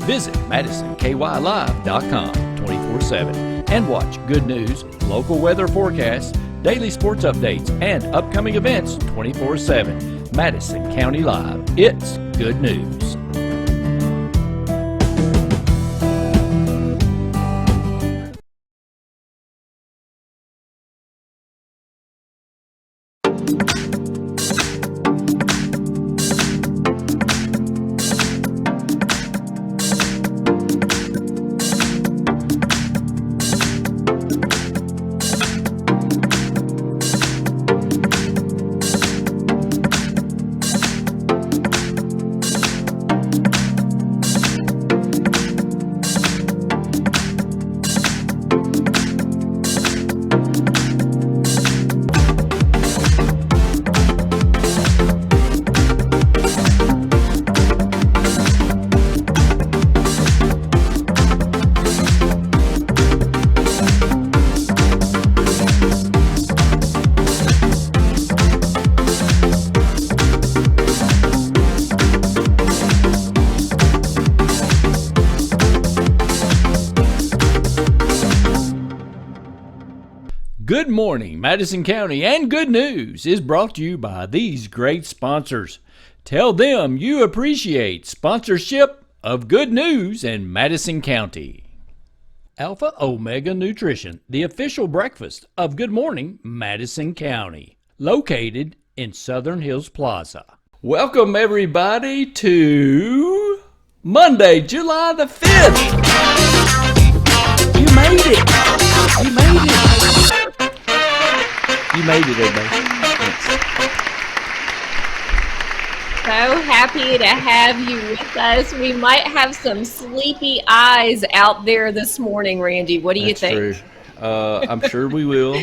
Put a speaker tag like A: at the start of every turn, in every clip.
A: Visit MadisonKYLive.com 24/7 and watch good news, local weather forecasts, daily sports updates, and upcoming events 24/7. Madison County Live. It's good news. Good Morning Madison County and Good News is brought to you by these great sponsors. Tell them you appreciate sponsorship of Good News in Madison County. Alpha Omega Nutrition, the official breakfast of Good Morning Madison County, located in Southern Hills Plaza. Welcome everybody to Monday, July the 5th. You made it. You made it. You made it, everybody. Thanks.
B: So happy to have you with us. We might have some sleepy eyes out there this morning, Randy. What do you think?
A: True. I'm sure we will.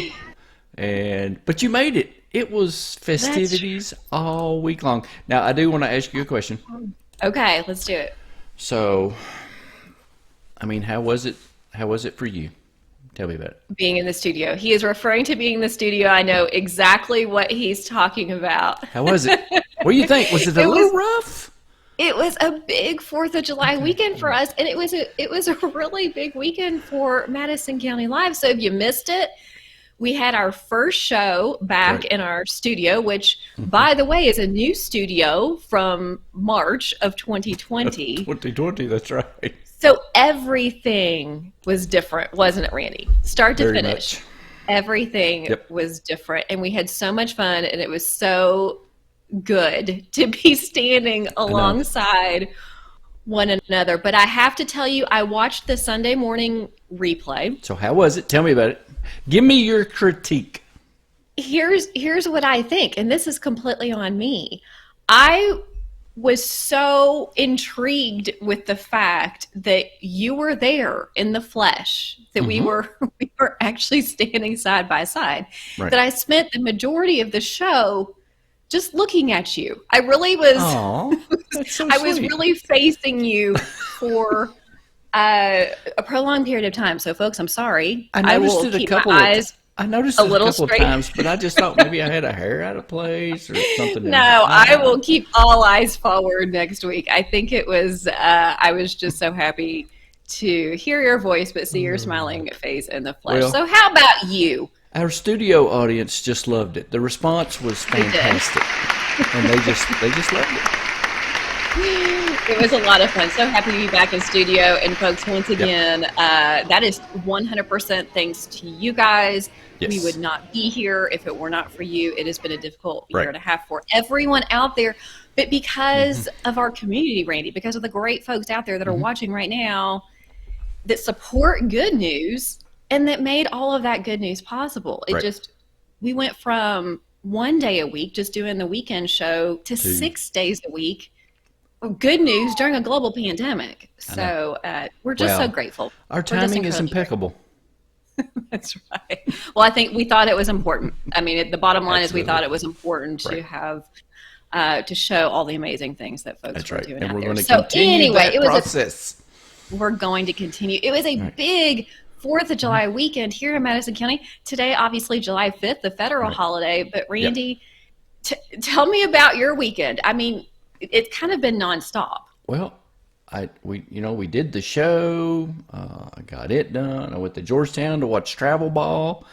A: But you made it. It was festivities all week long. Now, I do want to ask you a question.
B: Okay, let's do it.
A: So, I mean, how was it? How was it for you? Tell me about it.
B: Being in the studio. He is referring to being in the studio. I know exactly what he's talking about.
A: How was it? What do you think? Was it a little rough?
B: It was a big 4th of July weekend for us, and it was a really big weekend for Madison County Live. So if you missed it, we had our first show back in our studio, which, by the way, is a new studio from March of 2020.
A: 2020, that's right.
B: So everything was different, wasn't it, Randy? Start to finish.
A: Much.
B: Everything was different. And we had so much fun, and it was so good to be standing alongside one another. But I have to tell you, I watched the Sunday morning replay.
A: So how was it? Tell me about it. Give me your critique.
B: Here's what I think, and this is completely on me. I was so intrigued with the fact that you were there in the flesh, that we were actually standing side by side, that I spent the majority of the show just looking at you. I really was.
A: Aww, that's so
B: I
A: sweet.
B: was really facing you for a prolonged period of time. So, folks, I'm sorry.
A: I noticed it a couple of times, but I just thought maybe I had a hair out of place or something.
B: No, I will keep all eyes forward next week. I think it was, I was just so happy to hear your voice, but see your smiling face in the flesh.
A: Well,
B: so how about you?
A: Our studio audience just loved it. The response was fantastic. And they just loved it.
B: It was a lot of fun. So happy to be back in studio. And folks, once again, that is 100% thanks to you guys. Yes. We would not be here if it were not for you. It has been a difficult year and a half for everyone out there. But because of our community, Randy, because of the great folks out there that are watching right now that support Good News and that made all of that good news possible. We went from one day a week, just doing the weekend show, to 6 days a week. Good news during a global pandemic. So we're just so grateful.
A: Our timing is impeccable.
B: That's right. Well, I think we thought it was important. I mean, the bottom line is we thought it was important to have to show all the amazing things that folks were doing out there. So anyway, we're going to continue. It was a big 4th of July weekend here in Madison County. Today, obviously, July 5th, the federal holiday. But Randy, tell me about your weekend. I mean, it's kind of been nonstop.
A: Well, we did the show. I got it done. I went to Georgetown to watch travel ball.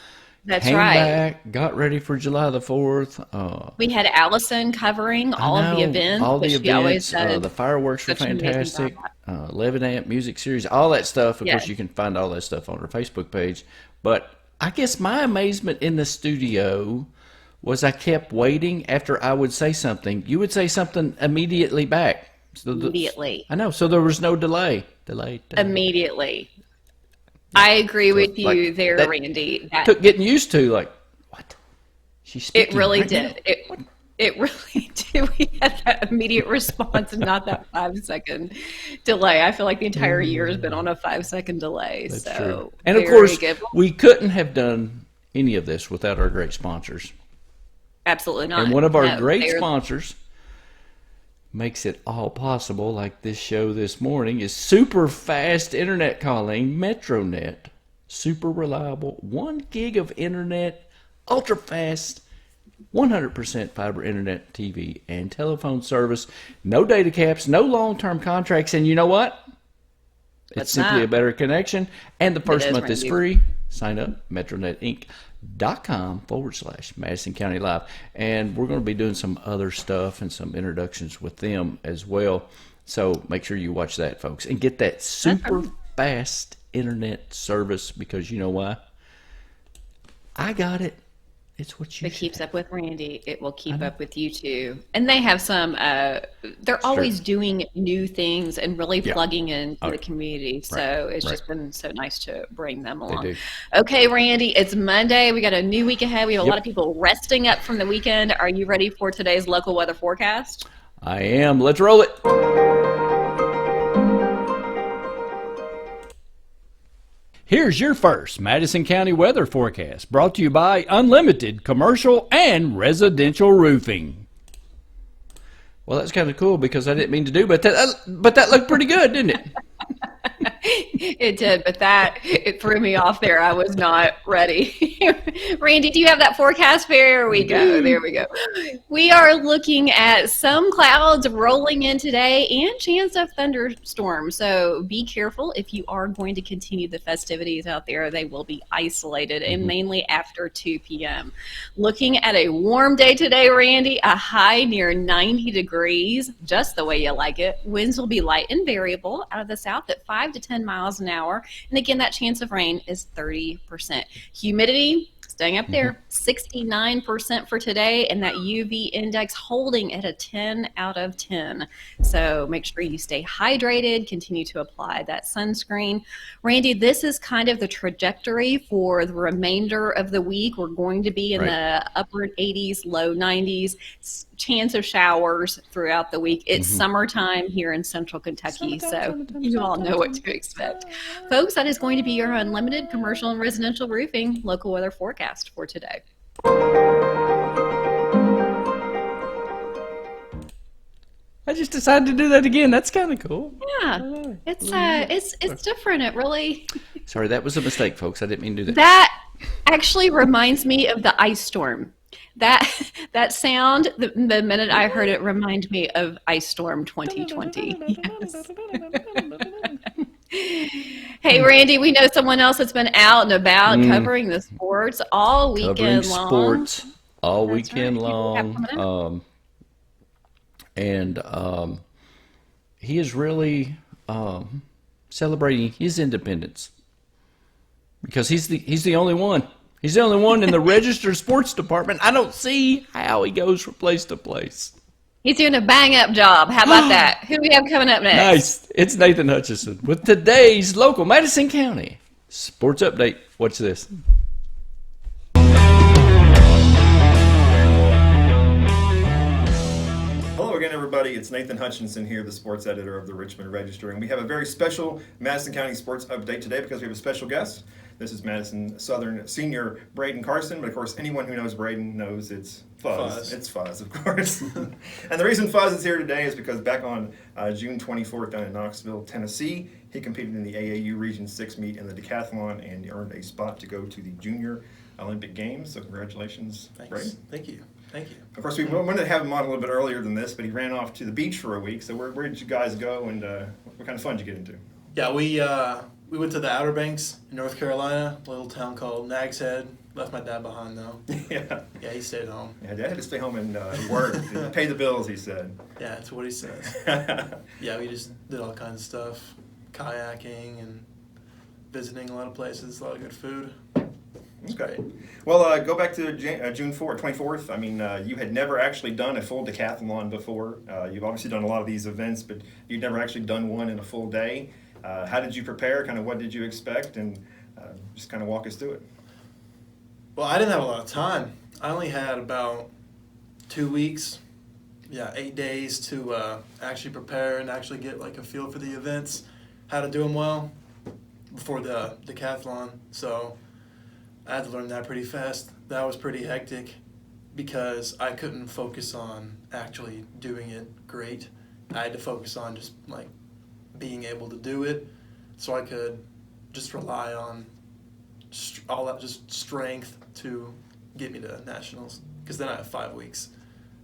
B: That's
A: Came
B: right.
A: back, got ready for July the 4th.
B: We had Allison covering all of the events.
A: All the
B: She
A: events.
B: always does
A: The fireworks were
B: such an amazing
A: fantastic.
B: job.
A: 11 Amp Music Series, all that stuff. Of
B: Yes.
A: course, you can find all that stuff on our Facebook page. But I guess my amazement in the studio was I kept waiting after I would say something. You would say something immediately back. So
B: Immediately.
A: I know. So there was no delay.
B: Immediately. I agree with you
A: like,
B: there,
A: that
B: Randy.
A: Took getting used to, like, what? She's speaking
B: It really
A: right
B: did.
A: now?
B: It really did. We had that immediate response and not that 5-second delay. I feel like the entire year has been on a 5-second delay.
A: That's
B: so
A: true. And of
B: very
A: course,
B: good.
A: we couldn't have done any of this without our great sponsors.
B: Absolutely not.
A: And one of our
B: No,
A: great
B: they're-
A: sponsors makes it all possible, like this show this morning, is super fast internet calling, MetroNet. Super reliable, 1 gig of internet, ultra fast, 100% fiber internet, TV, and telephone service. No data caps, no long-term contracts, and you know what? It's simply a better connection, and the first month is free. Sign up, metronetinc.com/Madison County Live. And we're going to be doing some other stuff and some introductions with them as well. So make sure you watch that, folks, and get that super fast internet service, because you know why? I got it. It's what you
B: If it keeps up with Randy, it will keep up with you too. And they have some, they're always doing new things and really plugging into the community. So it's just been so nice to bring them along.
A: They do.
B: Okay, Randy, it's Monday. We got a new week ahead. We have a lot of people resting up from the weekend. Are you ready for today's local weather forecast?
A: I am. Let's roll it. Here's your first Madison County weather forecast, brought to you by Unlimited Commercial and Residential Roofing. Well, that's kind of cool, because I didn't mean to do, but that looked pretty good, didn't it?
B: It did, but it threw me off there. I was not ready. Randy, do you have that forecast? There we go. There we go. We are looking at some clouds rolling in today and chance of thunderstorms. So be careful if you are going to continue the festivities out there. They will be isolated and mainly after 2 p.m. Looking at a warm day today, Randy, a high near 90 degrees, just the way you like it. Winds will be light and variable out of the south at 5 to 10 miles an hour. And again, that chance of rain is 30%. Humidity staying up there, 69% for today, and that UV index holding at a 10 out of 10. So make sure you stay hydrated, continue to apply that sunscreen. Randy, this is kind of the trajectory for the remainder of the week. We're going to be in the upper 80s, low 90s, chance of showers throughout the week. It's summertime here in central Kentucky, so you all know what to expect. Folks, that is going to be your Unlimited Commercial and Residential Roofing local weather forecast for today.
A: I just decided to do that again. That's kind of cool.
B: Yeah, it's different. It really.
A: Sorry, that was a mistake, folks. I didn't mean to do that.
B: That actually reminds me of the ice storm. That sound, the minute I heard it, reminded me of Ice Storm 2020. Yes. Hey, Randy, we know someone else that's been out and about covering the sports all weekend long.
A: Sports all weekend long. He is really celebrating his independence, because he's the only one. He's the only one in the registered sports department. I don't see how he goes from place to place.
B: He's doing a bang-up job. How about that? Who do we have coming up next?
A: Nice. It's Nathan Hutchison with today's local Madison County sports update. Watch this.
C: Hello again, everybody. It's Nathan Hutchinson here, the sports editor of the Richmond Register, and we have a very special Madison County sports update today because we have a special guest. This is Madison Southern senior Brayden Carson, but of course anyone who knows Brayden knows it's Fuzz. It's Fuzz, of course. And the reason Fuzz is here today is because back on June 24th down in Knoxville, Tennessee, he competed in the AAU Region 6 meet in the decathlon and earned a spot to go to the Junior Olympic Games. So congratulations, Brayden.
D: Thank you.
C: Of course, we wanted to have him on a little bit earlier than this, but he ran off to the beach for a week. So where did you guys go, and What kind of fun did you get into?
D: Yeah, we went to the Outer Banks in North Carolina, a little town called Nag's Head. Left my dad behind though.
C: Yeah.
D: Yeah, he stayed home.
C: Yeah, Dad had to stay home and work, and pay the bills, he said.
D: Yeah, that's what he says. Yeah, we just did all kinds of stuff, kayaking and visiting a lot of places, a lot of good food. It's
C: Okay.
D: great.
C: Well, go back to June 24th. I mean, you had never actually done a full decathlon before. You've obviously done a lot of these events, but you'd never actually done one in a full day. How did you prepare? Kind of what did you expect? And just kind of walk us through it.
D: Well, I didn't have a lot of time. I only had about 2 weeks, 8 days to actually prepare and actually get like a feel for the events, how to do them well before the decathlon. So I had to learn that pretty fast. That was pretty hectic because I couldn't focus on actually doing it great. I had to focus on just like being able to do it so I could just rely on all that just strength to get me to nationals, because then I have 5 weeks.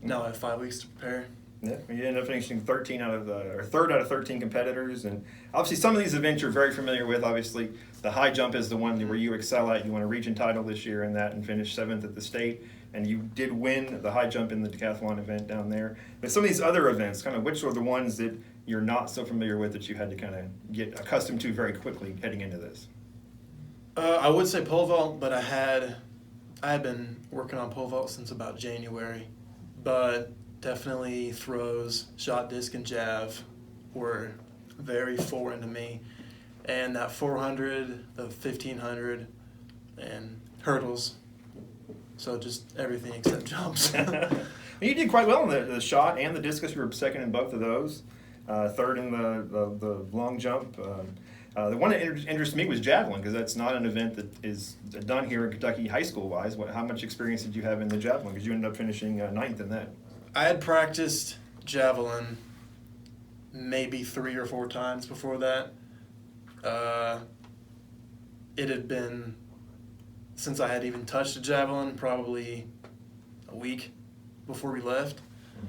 D: Now I have 5 weeks to prepare.
C: Yeah, you ended up finishing 13 out of third out of 13 competitors, and obviously some of these events you're very familiar with. Obviously, the high jump is the one where you excel at. You won a region title this year in that, and finished 7th at the state. And you did win the high jump in the decathlon event down there. But some of these other events, kind of which are the ones that you're not so familiar with that you had to kind of get accustomed to very quickly heading into this?
D: I would say pole vault, but I had been working on pole vault since about January, but definitely throws, shot, disc, and jav were very foreign to me, and that 400, the 1500, and hurdles. So just everything except jumps.
C: You did quite well in the shot and the discus. You were second in both of those, third in the long jump. The one that interested me was javelin, because that's not an event that is done here in Kentucky high school-wise. How much experience did you have in the javelin? Because you ended up finishing 9th in that.
D: I had practiced javelin maybe 3 or 4 times before that. It had been, since I had even touched a javelin, probably a week before we left.
C: Mm-hmm.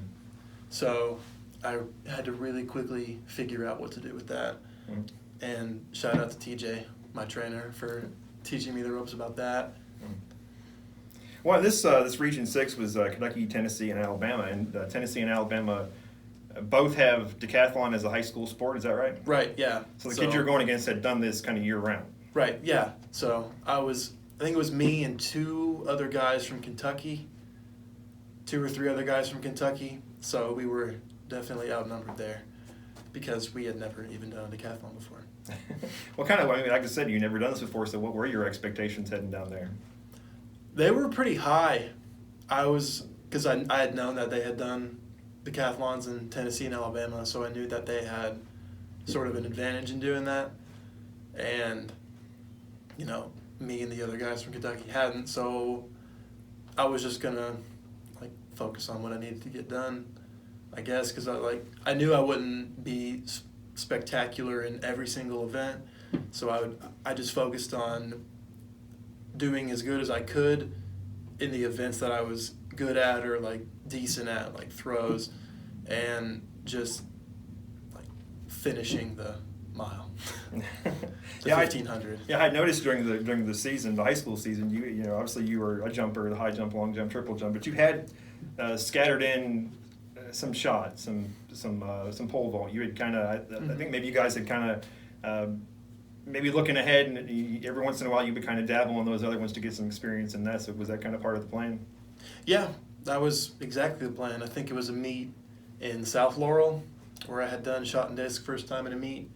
D: So I had to really quickly figure out what to do with that.
C: Mm-hmm.
D: And shout out to TJ, my trainer, for teaching me the ropes about that.
C: Well, this Region 6 was Kentucky, Tennessee, and Alabama. And Tennessee and Alabama both have decathlon as a high school sport. Is that right?
D: Right, yeah.
C: So the kids you're going against had done this kind of year-round.
D: Right, yeah. So I think it was me and 2 other guys from Kentucky, 2 or 3 other guys from Kentucky. So we were definitely outnumbered there because we had never even done a decathlon before.
C: What kind of, I mean, like I said, you never done this before, so what were your expectations heading down there?
D: They were pretty high. Because I had known that they had done decathlons in Tennessee and Alabama, so I knew that they had sort of an advantage in doing that. And, me and the other guys from Kentucky hadn't, so I was just going to, focus on what I needed to get done, I guess, because I knew I wouldn't be spectacular in every single event, so I just focused on doing as good as I could in the events that I was good at or decent at, like throws, and just finishing the mile. The 1500.
C: I noticed during the season, the high school season, you know obviously you were a jumper, the high jump, long jump, triple jump, but you had scattered in some shots, some pole vault. You had kind of, I think maybe you guys had kind of maybe looking ahead, and every once in a while you would kind of dabble in those other ones to get some experience in that. So was that kind of part of the plan?
D: Yeah, that was exactly the plan. I think it was a meet in South Laurel where I had done shot and disc first time in a meet,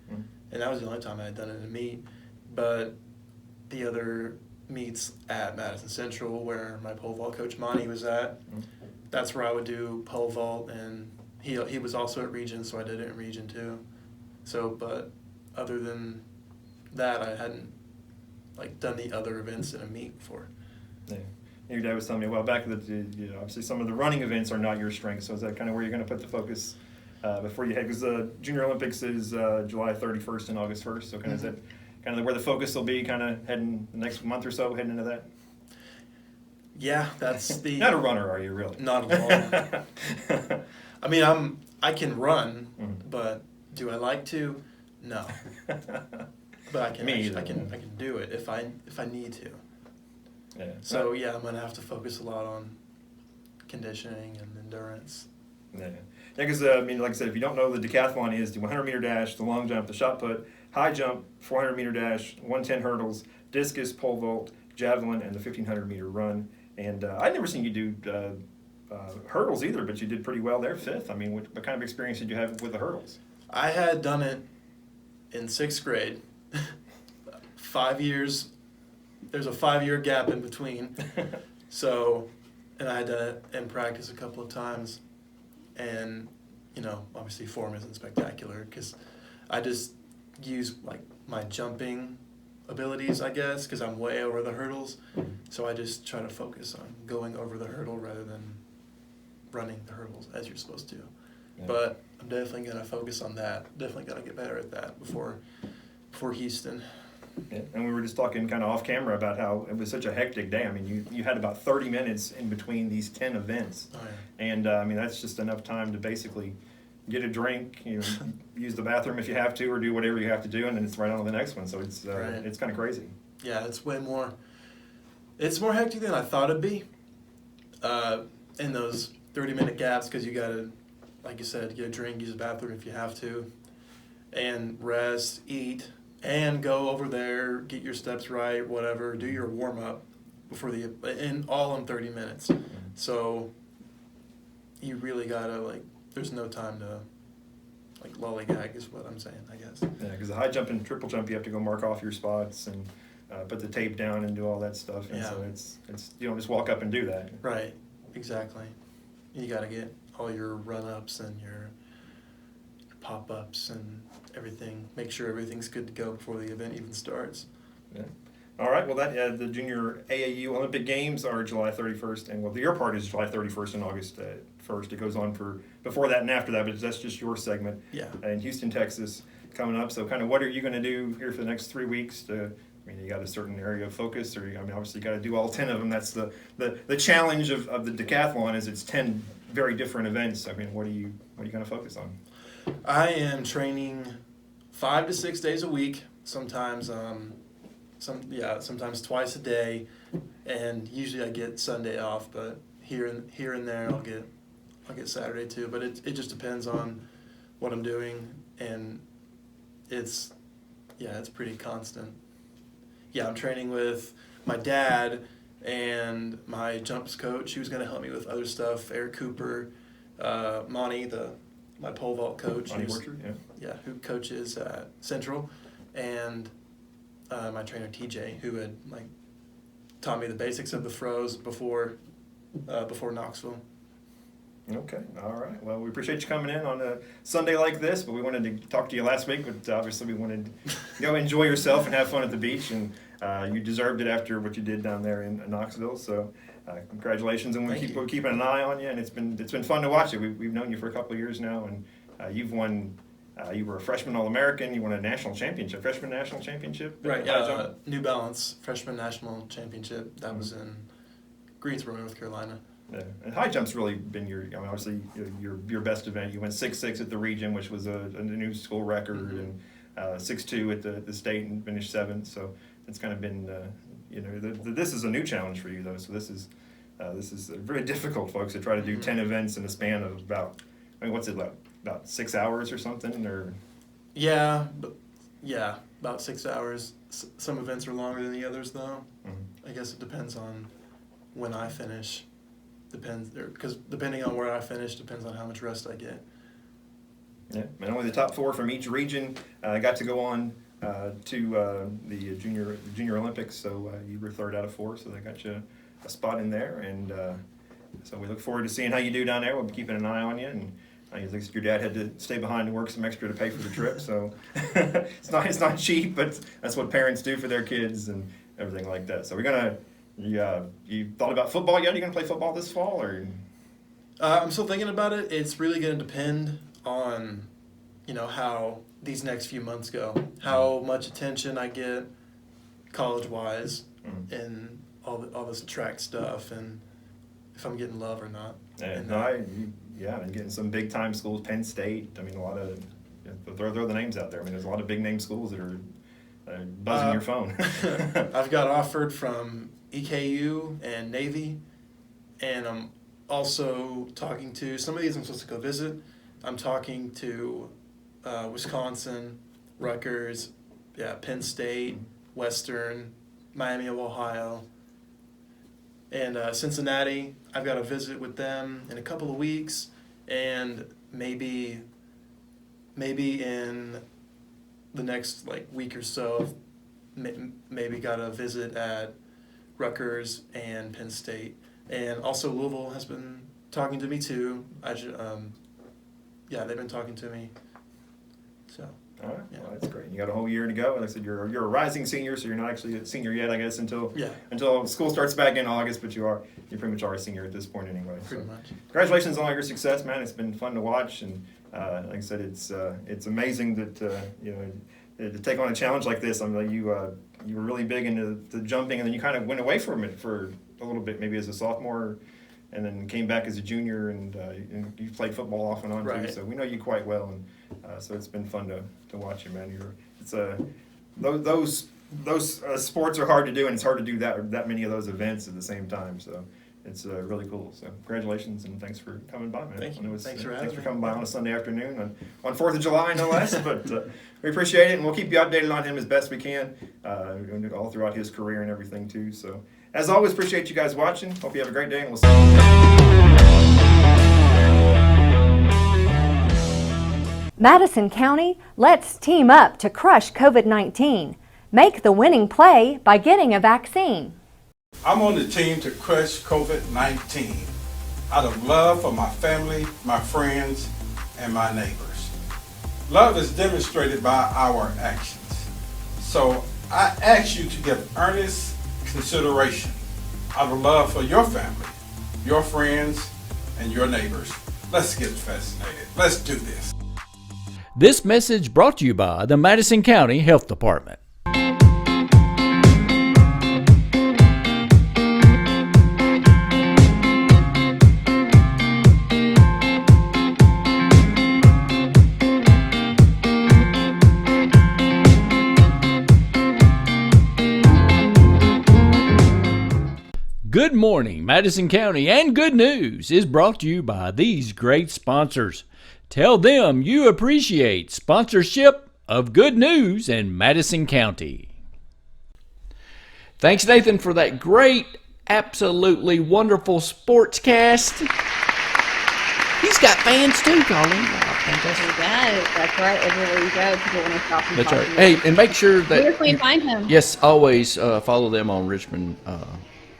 D: and that was the only time I had done it in a meet. But the other meets at Madison Central, where my pole vault coach Monty was at, that's where I would do pole vault, and he was also at Region, so I did it in Region too. So, but other than that, I hadn't done the other events in a meet before.
C: Yeah. Your dad was telling me a while back that obviously some of the running events are not your strength. So is that kind of where you're going to put the focus before you head? Because the Junior Olympics is July 31st and August 1st. So kind of is that kind of where the focus will be, kind of heading the next month or so, heading into that?
D: Yeah, that's the.
C: Not a runner, are you really?
D: Not at all. I mean, I can run, but do I like to? No. But I can do it if I need to.
C: Yeah.
D: So yeah, I'm gonna have to focus a lot on conditioning and endurance.
C: Yeah, because I mean, like I said, if you don't know, the decathlon is the 100-meter dash, the long jump, the shot put, high jump, 400-meter dash, 110 hurdles, discus, pole vault, javelin, and the 1,500-meter run. And I'd never seen you do hurdles either, but you did pretty well there, 5th. I mean, what kind of experience did you have with the hurdles?
D: I had done it in 6th grade. 5 years. There's a 5-year gap in between. So, and I had done it in practice a couple of times. And, you know, obviously form isn't spectacular because I just use like my jumping abilities, I guess, because I'm way over the hurdles. So I just try to focus on going over the hurdle rather than running the hurdles as you're supposed to. Yeah. But I'm definitely going to focus on that. Definitely got to get better at that before Houston.
C: Yeah. And we were just talking kind of off camera about how it was such a hectic day. I mean, you had about 30 minutes in between these 10 events. Oh, yeah. And I mean, that's just enough time to basically get a drink, you know, use the bathroom if you have to, or do whatever you have to do, and then it's right on to the next one. So it's right. It's kind of crazy.
D: Yeah, it's more hectic than I thought it'd be in those 30-minute gaps, because you got to, like you said, get a drink, use the bathroom if you have to, and rest, eat, and go over there, get your steps right, whatever, do your warm-up and all in 30 minutes. Mm-hmm. So you really got to, like, there's no time to, like, lollygag is what I'm saying, I guess.
C: Yeah, because the high jump and triple jump, you have to go mark off your spots and put the tape down and do all that stuff. And so it's you don't just walk up and do that.
D: Right, exactly. You got to get all your run-ups and your pop-ups and everything. Make sure everything's good to go before the event even starts.
C: Yeah. All right. Well, that the Junior AAU Olympic Games are July 31st, and well, your part is July 31st and August 1st. It goes on for before that and after that, but that's just your segment.
D: Yeah.
C: In Houston, Texas, coming up. So, kind of, what are you going to do here for the next 3 weeks? I mean, you got a certain area of focus, or I mean, obviously, you got to do all 10 of them. That's the challenge of the decathlon is it's 10 very different events. I mean, what are you going to focus on?
D: I am training 5 to 6 days a week. Sometimes sometimes twice a day, and usually I get Sunday off. But here and there, I'll get Saturday too. But it just depends on what I'm doing, and it's pretty constant. Yeah, I'm training with my dad and my jumps coach, who's going to help me with other stuff. Eric Cooper, Monty, my pole vault coach, who coaches at Central, and my trainer TJ, who had taught me the basics of the throws before Knoxville.
C: Okay, all right. Well, we appreciate you coming in on a Sunday like this, but we wanted to talk to you last week, but obviously we wanted to go enjoy yourself and have fun at the beach, and you deserved it after what you did down there in Knoxville. So congratulations, and we're keeping an eye on you, and it's been fun to watch it. We've known you for a couple of years now, and you've won. You were a freshman All-American. You won a national championship, freshman national championship.
D: Right. New Balance freshman national championship. That was in Greensboro, North Carolina.
C: Yeah, and high jump's really been obviously your best event. You went 6'6" at the region, which was a new school record, mm-hmm. and 6'2" at the state and finished 7th. So it's kind of been this is a new challenge for you though. So this is very difficult, folks, to try to do mm-hmm. 10 events in a span of about what's it about 6 hours or something or.
D: Yeah, about 6 hours. Some events are longer than the others though. Mm-hmm. I guess it depends on when I finish. Because depending on where I finish, depends on how much rest I get.
C: Yeah, and only the top 4 from each region got to go on to the Junior Olympics. So you were 3rd out of 4, so they got you a spot in there. And so we look forward to seeing how you do down there. We'll be keeping an eye on you. And at least your dad had to stay behind and work some extra to pay for the trip. So it's not cheap, but that's what parents do for their kids and everything like that. So we're gonna. You thought about football yet? Are you going to play football this fall? Or
D: I'm still thinking about it. It's really going to depend on, how these next few months go, how much attention I get college-wise, mm-hmm. and all this track stuff, and if I'm getting love or not.
C: And getting some big-time schools, Penn State. I mean, a lot of throw the names out there. I mean, there's a lot of big name schools that are buzzing your phone.
D: I've got offered from EKU and Navy, and I'm also talking to some of these I'm supposed to go visit. I'm talking to Wisconsin, Rutgers, Penn State, Western, Miami of Ohio, and Cincinnati. I've got a visit with them in a couple of weeks, and maybe in the next week or so, maybe got a visit at Rutgers and Penn State, and also Louisville has been talking to me too. They've been talking to me. So.
C: All right, well, that's great. You got a whole year to go. Like I said, you're a rising senior, so you're not actually a senior yet, I guess, until school starts back in August. But you pretty much are a senior at this point anyway.
D: Pretty much.
C: Congratulations on all your success, man. It's been fun to watch, and like I said, it's amazing that to take on a challenge like this. I mean, you were really big into the jumping, and then you kind of went away from it for a little bit, maybe as a sophomore, and then came back as a junior, and you played football off and on too. So we know you quite well, and so it's been fun to watch you, man. Those sports are hard to do, and it's hard to do that many of those events at the same time. So it's really cool. So congratulations, and thanks for coming by, man.
D: Thank you. Thanks for
C: coming by on a Sunday afternoon on 4th of July, no less. But we appreciate it, and we'll keep you updated on him as best we can, all throughout his career and everything too. So as always, appreciate you guys watching. Hope you have a great day, and we'll see you
E: Madison County, let's team up to crush COVID-19. Make the winning play by getting a vaccine.
F: I'm on the team to crush COVID-19 out of love for my family, my friends, and my neighbors. Love is demonstrated by our actions. So I ask you to give earnest consideration out of love for your family, your friends, and your neighbors. Let's get vaccinated. Let's do this.
A: This message brought to you by the Madison County Health Department. Good Morning Madison County and Good News is brought to you by these great sponsors. Tell them you appreciate sponsorship of Good News in Madison County. Thanks, Nathan, for that great, absolutely wonderful sportscast. He's got fans too, Colleen.
B: Fantastic. He does. That's right. Everywhere you go, people want to stop and
A: That's
B: talk
A: right.
B: to
A: Hey,
B: him.
A: and make sure that
B: Where can we find him?
A: Yes, always follow them on Richmond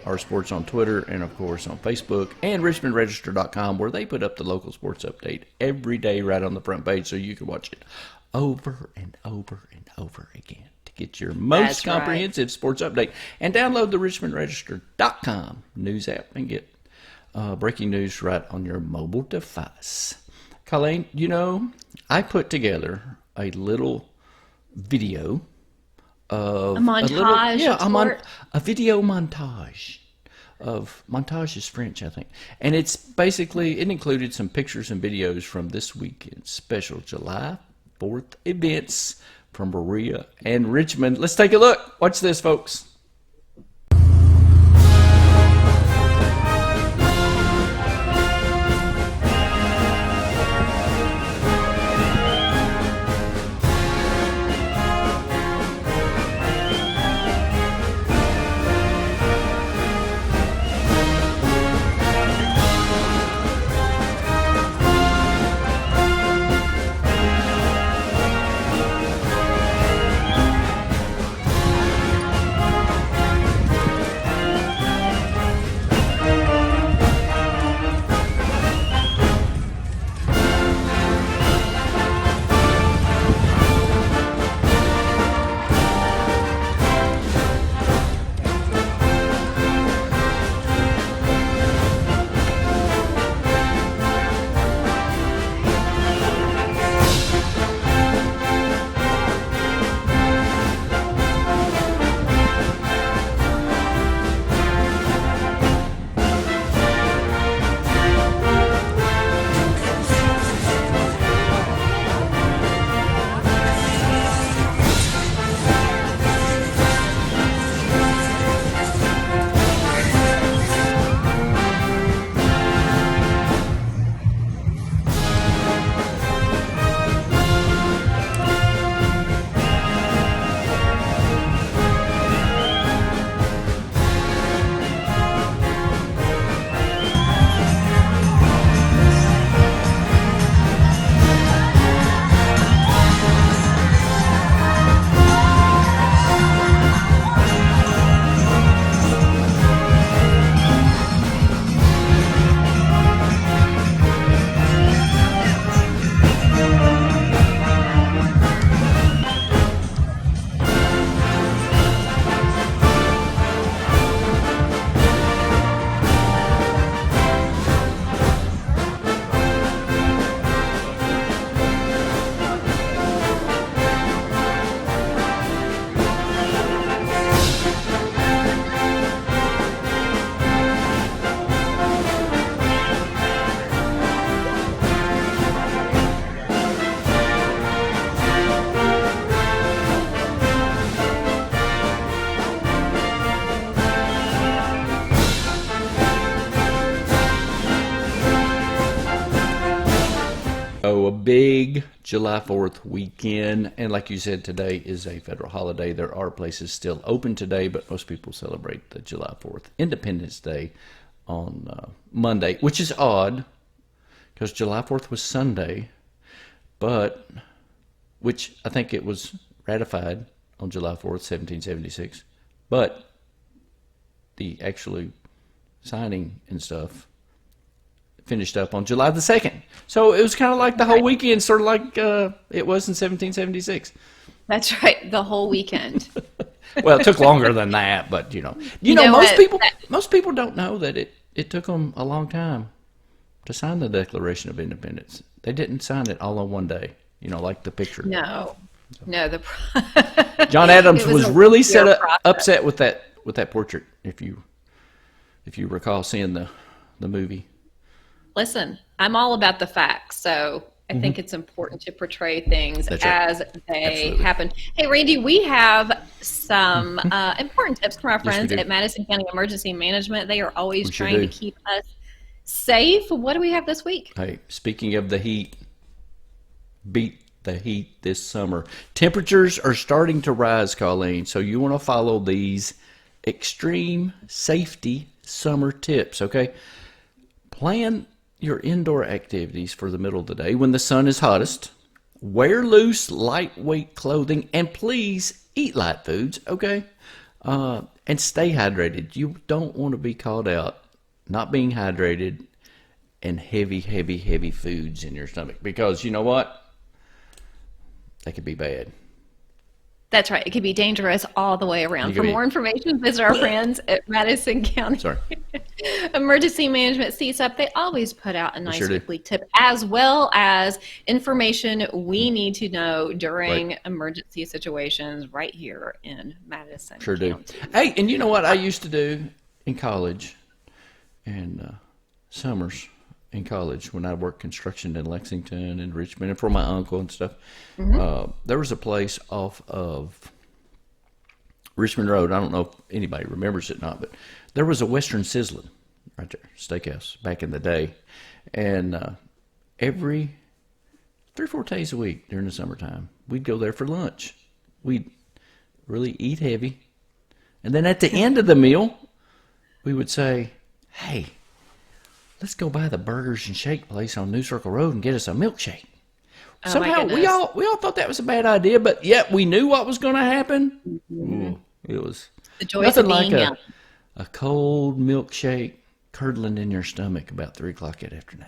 A: our sports on Twitter, and of course on Facebook, and richmondregister.com, where they put up the local sports update every day right on the front page, so you can watch it over and over and over again to get your most comprehensive sports update. And download the richmondregister.com news app and get breaking news right on your mobile device. Colleen, I put together a little video of
B: a montage,
A: a video montage of montage is French, I think, and it's basically it included some pictures and videos from this weekend's special July 4th events from Berea and Richmond. Let's take a look. Watch this, folks. So a big July 4th weekend, and like you said, today is a federal holiday. There are places still open today, but most people celebrate the July 4th Independence Day on Monday, which is odd because July 4th was Sunday, but which I think it was ratified on July 4th, 1776, but the actually signing and stuff finished up on July the 2nd. So it was kind of like the whole weekend, sort of like it was in 1776.
B: That's right, the whole weekend.
A: Well, it took longer than that, but you know most people don't know that it took them a long time to sign the Declaration of Independence. They didn't sign it all on one day, like the picture.
B: No.
A: John Adams was really
B: process.
A: upset with that portrait. If you recall seeing the movie.
B: Listen, I'm all about the facts, so I think it's important to portray things
A: That's
B: as
A: right.
B: they
A: Absolutely.
B: happen. Hey, Randy, we have some important tips from our
A: Yes, we
B: friends
A: do.
B: at Madison County Emergency Management. They are always
A: We sure
B: trying
A: do.
B: to keep us safe. What do we have this week?
A: Hey, speaking of the heat, beat the heat this summer. Temperatures are starting to rise, Colleen, so you want to follow these extreme safety summer tips, okay? Plan your indoor activities for the middle of the day when the sun is hottest. Wear loose, lightweight clothing, and please eat light foods, okay? And stay hydrated. You don't want to be caught out not being hydrated and heavy foods in your stomach, because you know what? They could be bad.
B: That's right. It could be dangerous all the way around.
A: You
B: For
A: could be-
B: more information, visit our friends at Madison County
A: Sorry.
B: Emergency Management CSUP. They always put out a nice
A: sure do.
B: weekly tip, as well as information we need to know during
A: Right.
B: emergency situations right here in Madison
A: Sure do.
B: County.
A: Hey, and you know what I used to do in college and summers in college when I worked construction in Lexington and Richmond and for my uncle and stuff. There was a place off of Richmond Road. I don't know if anybody remembers it or not, but there was a Western Sizzlin' right there, steakhouse back in the day. And every 3 or 4 days a week during the summertime, we'd go there for lunch. We'd really eat heavy. And then at the end of the meal, we would say, hey, let's go by the Burgers and Shake place on New Circle Road and get us a milkshake.
B: Oh, my
A: Somehow we
B: goodness.
A: all thought that was a bad idea, but yet we knew what was going to happen. Ooh, it was
B: The joys
A: nothing
B: of
A: like
B: being young.
A: a cold milkshake curdling in your stomach about 3 o'clock that afternoon.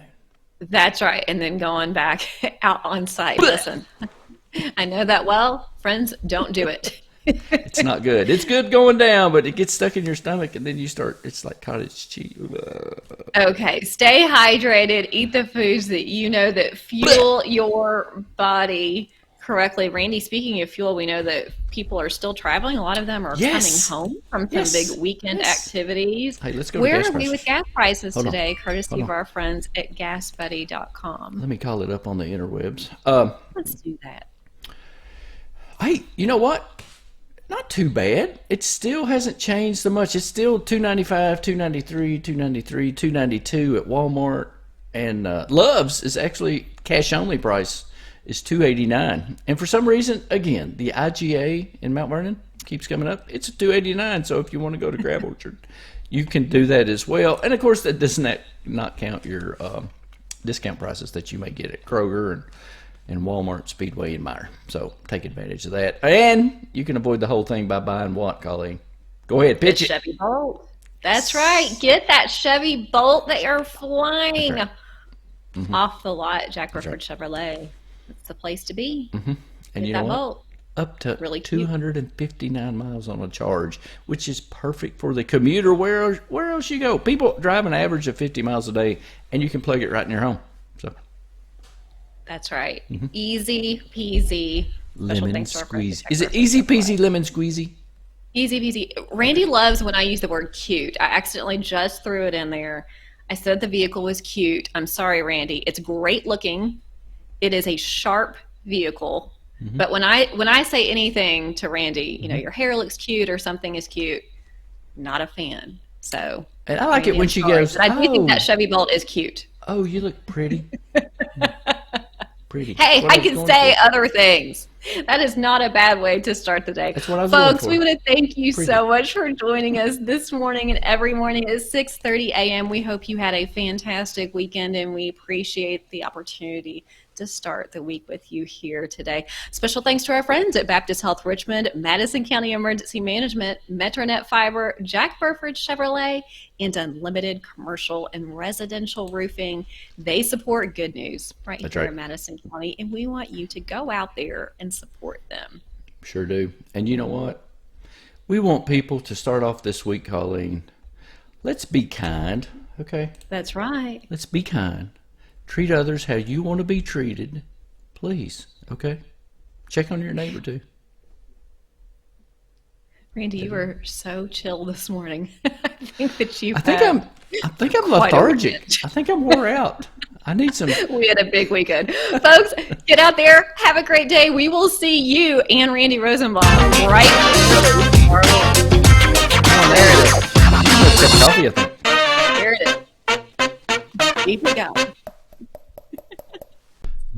B: That's right. And then going back out on site. Listen, I know that well. Friends, don't do it.
A: It's not good. It's good going down, but it gets stuck in your stomach, and then it's like cottage cheese.
B: Okay, stay hydrated. Eat the foods that you know that fuel your body correctly. Randy, speaking of fuel, we know that people are still traveling. A lot of them are
A: Yes.
B: coming home from some
A: Yes.
B: big weekend
A: Yes.
B: activities.
A: Hey, let's go to
B: Where
A: gas
B: are we
A: prices.
B: with gas prices
A: Hold on.
B: today, courtesy
A: Hold
B: of
A: on.
B: our friends at gasbuddy.com?
A: Let me call it up on the interwebs.
B: Let's do that.
A: Hey, you know what? Not too bad. It still hasn't changed so much. It's still $2.95, $2.93, $2.93, $2.92 at Walmart, and Love's is actually cash only price is $2.89. And for some reason, again, the IGA in Mount Vernon keeps coming up. It's $2.89. So if you want to go to Grab Orchard, you can do that as well. And of course, that does not count your discount prices that you may get at Kroger and Walmart, Speedway, and Meijer. So take advantage of that. And you can avoid the whole thing by buying what, Colleen? Go ahead, pitch
B: The
A: it.
B: Chevy Bolt. That's right. Get that Chevy Bolt that you're flying
A: That's right.
B: off the lot, Jack
A: That's
B: Rufford Chevrolet. It's the place to be.
A: And
B: Get
A: you know
B: that
A: what?
B: Bolt.
A: Up to
B: Really cute.
A: 259 miles on a charge, which is perfect for the commuter. Where else you go? People drive an average of 50 miles a day, and you can plug it right in your home. So
B: That's right. Easy peasy. Special
A: lemon
B: thanks to our friends
A: squeezy.
B: at
A: Is it
B: Jack
A: easy
B: Rufford
A: peasy lemon squeezy?
B: Easy peasy. Randy loves when I use the word cute. I accidentally just threw it in there. I said the vehicle was cute. I'm sorry, Randy. It's great looking. It is a sharp vehicle. But when I say anything to Randy, you know, your hair looks cute or something is cute, not a fan. So
A: And I like it
B: Randy,
A: when
B: I'm
A: she
B: sorry,
A: goes,
B: but I do think
A: "Oh,
B: that Chevy Bolt is cute.
A: oh, you look pretty." Pretty.
B: Hey,
A: What
B: I
A: was
B: can
A: going
B: say
A: for.
B: other things. That is not a bad way to start the day.
A: That's what I was
B: Folks,
A: going
B: we
A: for.
B: want to thank you
A: Pretty.
B: so much for joining us this morning and every morning at 6:30 a.m. We hope you had a fantastic weekend, and we appreciate the opportunity to start the week with you here today. Special thanks to our friends at Baptist Health Richmond, Madison County Emergency Management, Metronet Fiber, Jack Burford Chevrolet, and Unlimited Commercial and Residential Roofing. They support Good News right
A: That's
B: here
A: right.
B: in Madison County, and we want you to go out there and support them.
A: Sure do. And you know what? We want people to start off this week, Colleen. Let's be kind, okay?
B: That's right.
A: Let's be kind. Treat others how you want to be treated, please, okay? Check on your neighbor, too.
B: Randy, you were so chill this morning. I think that you
A: I think I'm
B: quite a
A: lethargic.
B: weekend.
A: I think I'm wore out. I need some.
B: We had a big weekend. Folks, get out there. Have a great day. We will see you and Randy Rosenbaum right tomorrow. There it is.
A: Sip coffee, I think.
B: There it is. Keep it going.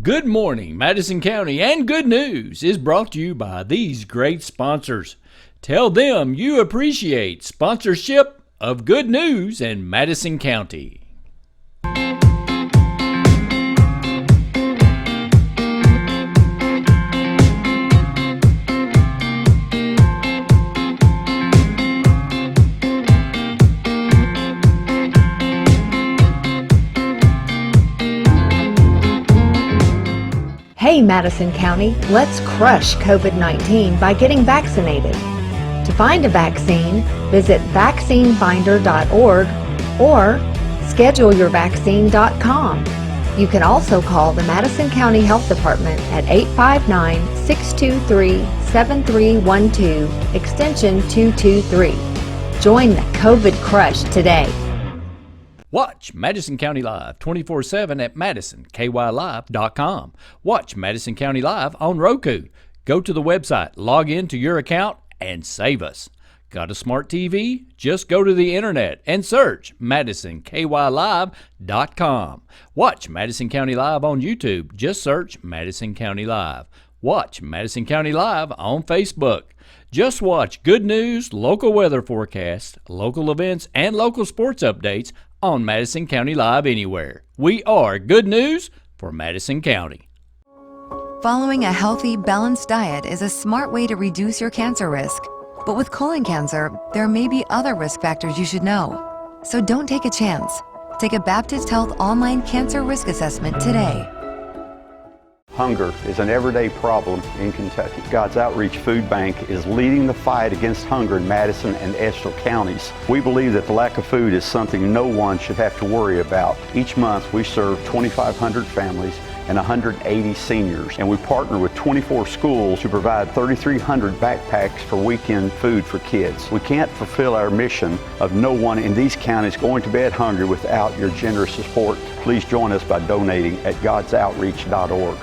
A: Good Morning Madison County and Good News is brought to you by these great sponsors. Tell them you appreciate sponsorship of Good News in Madison County.
E: Hey Madison County, let's crush COVID-19 by getting vaccinated. To find a vaccine, visit vaccinefinder.org or scheduleyourvaccine.com. You can also call the Madison County Health Department at 859-623-7312, extension 223. Join the COVID crush today.
A: Watch Madison County Live 24/7 at MadisonKYLive.com. Watch Madison County Live on Roku. Go to the website, log into your account, and save us. Got a smart TV? Just go to the internet and search MadisonKYLive.com. Watch Madison County Live on YouTube. Just search Madison County Live. Watch Madison County Live on Facebook. Just watch good news, local weather forecasts, local events, and local sports updates on Madison County Live anywhere. We are good news for Madison County.
G: Following a healthy, balanced diet is a smart way to reduce your cancer risk. But with colon cancer, there may be other risk factors you should know. So don't take a chance. Take a Baptist Health online cancer risk assessment today.
H: Hunger is an everyday problem in Kentucky. God's Outreach Food Bank is leading the fight against hunger in Madison and Estill counties. We believe that the lack of food is something no one should have to worry about. Each month we serve 2,500 families and 180 seniors, and we partner with 24 schools to provide 3,300 backpacks for weekend food for kids. We can't fulfill our mission of no one in these counties going to bed hungry without your generous support. Please join us by donating at godsoutreach.org.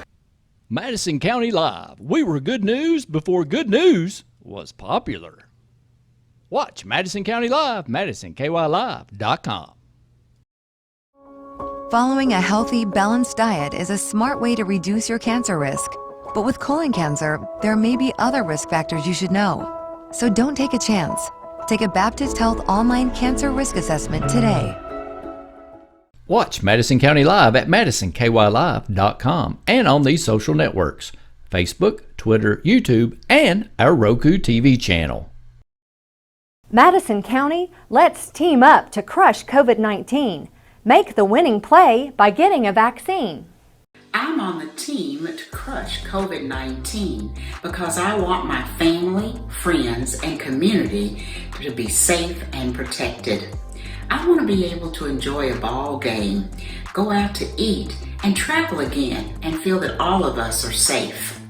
A: Madison County Live. We were good news before good news was popular. Watch Madison County Live, MadisonKYLive.com.
G: Following a healthy, balanced diet is a smart way to reduce your cancer risk. But with colon cancer, there may be other risk factors you should know. So don't take a chance. Take a Baptist Health online cancer risk assessment today.
A: Watch Madison County Live at MadisonKYLive.com and on these social networks, Facebook, Twitter, YouTube, and our Roku TV channel.
E: Madison County, let's team up to crush COVID-19. Make the winning play by getting a vaccine.
I: I'm on the team to crush COVID-19 because I want my family, friends, and community to be safe and protected. I want to be able to enjoy a ball game, go out to eat, and travel again and feel that all of us are safe.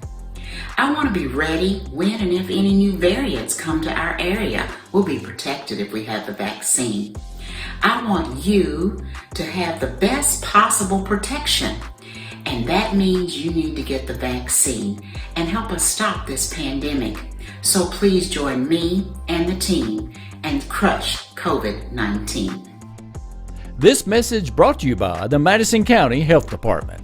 I: I want to be ready when and if any new variants come to our area. We'll be protected if we have the vaccine. I want you to have the best possible protection. And that means you need to get the vaccine and help us stop this pandemic. So please join me and the team and crush COVID-19.
A: This message brought to you by the Madison County Health Department.